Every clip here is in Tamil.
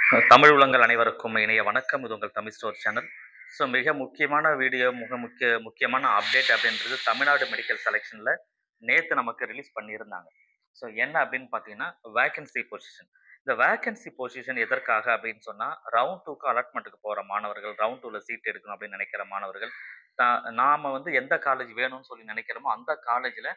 தமிழ் உலங்கள் அனைவருக்கும் இனிய வணக்கம். இது உங்கள் தமிழ் ஸ்டோர் சேனல். ஸோ மிக முக்கியமான வீடியோ, முக்கியமான அப்டேட் அப்படின்றது தமிழ்நாடு மெடிக்கல் செலெக்ஷனில் நேற்று நமக்கு ரிலீஸ் பண்ணியிருந்தாங்க. ஸோ என்ன அப்படின்னு பார்த்தீங்கன்னா, வேக்கன்சி பொசிஷன். இந்த வேக்கன்சி பொசிஷன் எதற்காக அப்படின்னு சொன்னால், ரவுண்ட் டூக்கு அலாட்மெண்ட்டுக்கு போகிற மாணவர்கள், ரவுண்ட் டூவில் சீட் எடுக்கணும் அப்படின்னு நினைக்கிற மாணவர்கள், நாம் வந்து எந்த காலேஜ் வேணும்னு சொல்லி நினைக்கிறோமோ அந்த காலேஜில்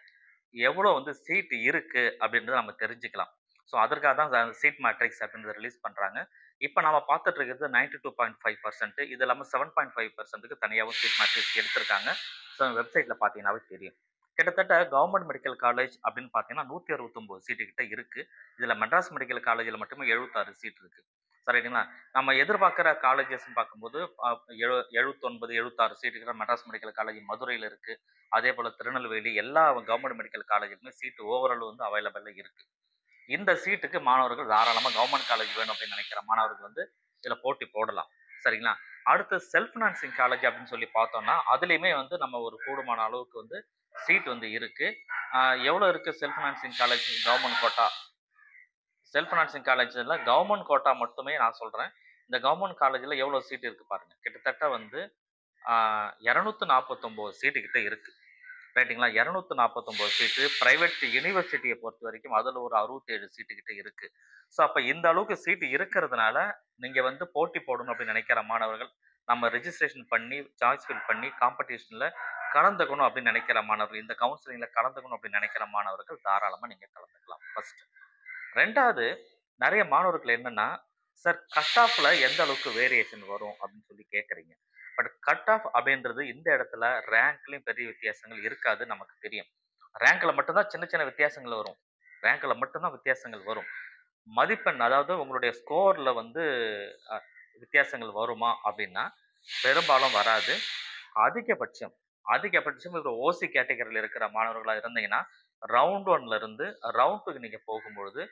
எவ்வளோ வந்து சீட் இருக்கு அப்படின்றத நம்ம தெரிஞ்சுக்கலாம். ஸோ அதற்காக தான் சீட் மேட்ரிக்ஸ் அப்படின்றத ரிலீஸ் பண்றாங்க. இப்ப நாம பார்த்துட்டு இருக்கிறது 92.5%. இது இல்லாம 7.5%க்கு தனியாவும் சீட் மேட்ரிக்ஸ் எடுத்திருக்காங்க. ஸோ வெப்சைட்ல பார்த்தீங்கன்னாவே தெரியும். கிட்டத்தட்ட கவர்மெண்ட் மெடிக்கல் காலேஜ் அப்படின்னு பார்த்தீங்கன்னா 169 சீட்டு கிட்ட இருக்கு. இதுல மெட்ராஸ் மெடிக்கல் காலேஜ்ல மட்டுமே 76 சீட் இருக்கு. சரிங்களா? நம்ம எதிர்பார்க்கிற காலேஜஸ்ன்னு பார்க்கும்போது 79, 76 சீட்டுக்கிட்ட மெட்ராஸ் மெடிக்கல் காலேஜ் மதுரையில இருக்கு. அதே போல திருநெல்வேலி எல்லா கவர்மெண்ட் மெடிக்கல் காலேஜுக்குமே சீட் ஓவரால் வந்து அவைலபிள்ல இருக்கு. இந்த சீட்டுக்கு மாணவர்கள் தாராளமா கவர்மெண்ட் காலேஜ் வேணும் அப்படின்னு நினைக்கிற மாணவர்கள் வந்து இதுல போட்டி போடலாம். சரிங்களா? அடுத்து செல்ஃப் ஃபினான்சிங் காலேஜ் அப்படின்னு சொல்லி பார்த்தோம்னா, அதுலயுமே வந்து நம்ம ஒரு கூடுமான அளவுக்கு வந்து சீட் வந்து இருக்கு. எவ்வளோ இருக்கு self financing college government quota? Self financing காலேஜ்ல கவர்மெண்ட் கோட்டா மட்டுமே நான் சொல்றேன். இந்த கவர்மெண்ட் காலேஜ்ல எவ்வளோ சீட் இருக்கு பாருங்க. கிட்டத்தட்ட வந்து 249 சீட்டு கிட்ட இருக்கு. ரைட்டுங்களா? 249 சீட்டு. பிரைவேட் யுனிவர்சிட்டிய பொறுத்தவரைக்கும் அதுல ஒரு 67 சீட்டு கிட்ட இருக்கு. ஸோ அப்ப இந்த அளவுக்கு சீட் இருக்கிறதுனால, நீங்க வந்து போட்டி போடணும் அப்படின்னு நினைக்கிற மாணவர்கள், நம்ம ரெஜிஸ்ட்ரேஷன் பண்ணி, சாய்ஸ் ஃபில் பண்ணி, காம்படிஷன்ல கலந்துக்கணும் அப்படின்னு நினைக்கிற மாணவர்கள், இந்த கவுன்சிலிங்ல கலந்துக்கணும் அப்படின்னு நினைக்கிற மாணவர்கள் தாராளமா நீங்க கலந்துக்கலாம். ஃபர்ஸ்ட். 2வது நெறைய மாணவர்கள் என்னன்னா, சார் கட் ஆஃப்ல எந்த அளவுக்கு வேரியேஷன் வரும் அப்படின்னு சொல்லி கேட்கறீங்க. பட் கட் ஆஃப் அப்படின்றது இந்த இடத்துல ரேங்க்லயும் பெரிய வித்தியாசங்கள் இருக்காது நமக்கு தெரியும். ரேங்க்ல மட்டும் தான் சின்ன சின்ன வித்தியாசங்கள் வரும். ரேங்க்ல மட்டும் தான் வித்தியாசங்கள் வரும். மதிப்பெண் அதாவது உங்களுடைய ஸ்கோர்ல வந்து அ வித்தியாசங்கள் வருமா அப்படின்னா, பெரும்பாலும் வராது. அதிகபட்சம் அதிகபட்சம் ஒரு ஓசி கேட்டகரியில இருக்கிற மாணவர்களா இருந்தீங்கன்னா, ரவுண்ட் 1ல இருந்து ரவுண்ட் 2க்கு நீங்க போகும்பொழுது,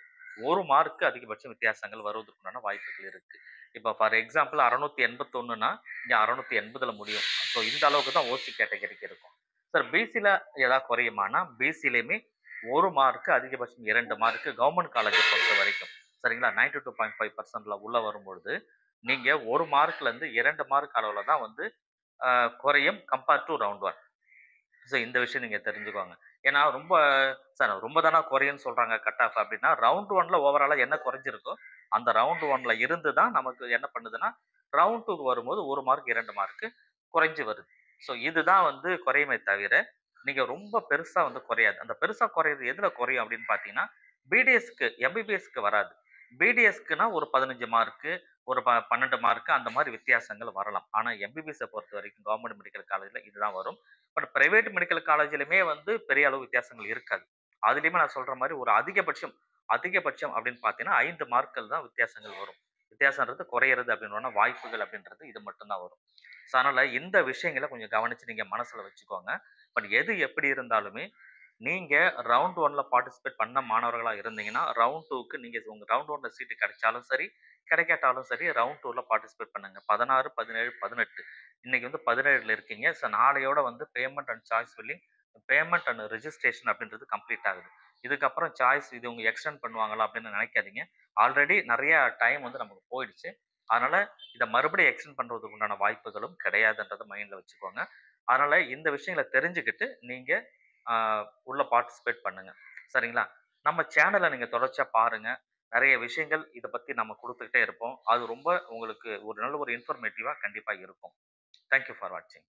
1 மார்க் அதிகபட்சம் வித்தியாசங்கள் வருவதற்குண்டான வாய்ப்புகள் இருக்கு. இப்ப ஃபார் எக்ஸாம்பிள் 681ன்னா, இங்க 680ல முடியும். ஸோ இந்த அளவுக்கு தான் ஓசி கேட்டகரிக்கு இருக்கும். சார் பிசில ஏதாவது குறையுமான்னா, பிசிலயுமே 1 மார்க் அதிகபட்சம் 2 மார்க் கவர்மெண்ட் காலேஜ பொறுத்தவரைக்கும். சரிங்களா? 92.5%ல உள்ள வரும்பொழுது, நீங்க 1 மார்க்ல இருந்து 2 மார்க் அளவுல தான் வந்து குறையும் கம்பேர் டூ ரவுண்ட் 1. ஸோ இந்த விஷயம் நீங்க தெரிஞ்சுக்கோங்க. ஏன்னா ரொம்ப சார் ரொம்ப தானா குறையும்ன்னு சொல்றாங்க கட் ஆஃப் அப்படின்னா, ரவுண்ட் 1ல ஓவராலா என்ன குறைஞ்சிருக்கோ, அந்த ரவுண்ட் 1ல இருந்து தான் நமக்கு என்ன பண்ணுதுன்னா, ரவுண்ட் 2க்கு வரும்போது 1 மார்க் 2 மார்க் குறைஞ்சு வருது. ஸோ இதுதான் வந்து குறையுமே தவிர, நீங்க ரொம்ப பெருசா வந்து குறையாது. அந்த பெருசா குறையுறது எதுல குறையும் அப்படின்னு பார்த்தீங்கன்னா, பிடிஎஸ்க்கு எம்பிபிஎஸ்க்கு வராது. பிடிஎஸ்க்குன்னா ஒரு 15 மார்க்கு, ஒரு 12 மார்க் அந்த மாரி வித்தியாசங்கள் வரலாம். ஆனா எம்பிபிஎஸ்ஸ பொறுத்தவரைக்கும் கவர்ன்மென்ட் மெடிக்கல் காலேஜ்ல இதுதான் வரும். பட் பிரைவேட் மெடிக்கல் காலேஜ்லயுமே வந்து பெரிய அளவு வித்தியாசங்கள் இருக்காது. அதுலயுமே நான் சொல்ற மாரி ஒரு அதிகபட்சம் அதிகபட்சம் அப்படின்னு பார்த்தீங்கன்னா, 5 மார்க்கள் தான் வித்தியாசங்கள் வரும். வித்தியாசம்ன்றது குறையறது அப்படின்ற வாய்ப்புகள் அப்படின்றது இது மட்டும் தான் வரும். ஸோ அதனால இந்த விஷயங்கள கொஞ்சம் கவனிச்சு நீங்க மனசுல வச்சுக்கோங்க. பட் எது எப்படி இருந்தாலுமே, நீங்க ரவுண்ட் 1ல பார்ட்டிசிபேட் பண்ண மாணவர்களா இருந்தீங்கன்னா, ரவுண்ட் 2க்கு நீங்க உங்க ரவுண்ட் 1ல சீட் கிடைச்சாலும் சரி, கிடைக்காட்டாலும் சரி, ரவுண்ட் 2ல பார்ட்டிசிபேட் பண்ணுங்க. 16, 17, 18 இன்னைக்கு வந்து 17ல இருக்கீங்க. ஸோ நாளையோட வந்து payment and choice filling, payment and registration அப்படின்றது கம்ப்ளீட் ஆகுது. இதுக்கப்புறம் சாய்ஸ் இது உங்க எக்ஸ்டெண்ட் பண்ணுவாங்களா அப்படின்னு நினைக்காதீங்க. ஆல்ரெடி நெறைய டைம் வந்து நமக்கு போயிடுச்சு. அதனால இத மறுபடியும் எக்ஸ்டெண்ட் பண்றதுக்கு உண்டான வாய்ப்புகளும் கிடையாதுன்றத மைண்ட்ல வச்சுக்கோங்க. அதனால இந்த விஷயங்கள தெரிஞ்சுக்கிட்டு நீங்க ஆ உள்ள பார்ட்டிசிபேட் பண்ணுங்க. சரிங்களா? நம்ம சேனல நீங்க தொடர்ச்சியா பாருங்க. நெறைய விஷயங்கள் இத பத்தி நம்ம குடுத்துக்கிட்டே இருப்போம். அது ரொம்ப உங்களுக்கு ஒரு நல்ல ஒரு இன்ஃபர்மேட்டிவா கண்டிப்பா இருக்கும். தேங்க் யூ ஃபார் வாட்சிங்.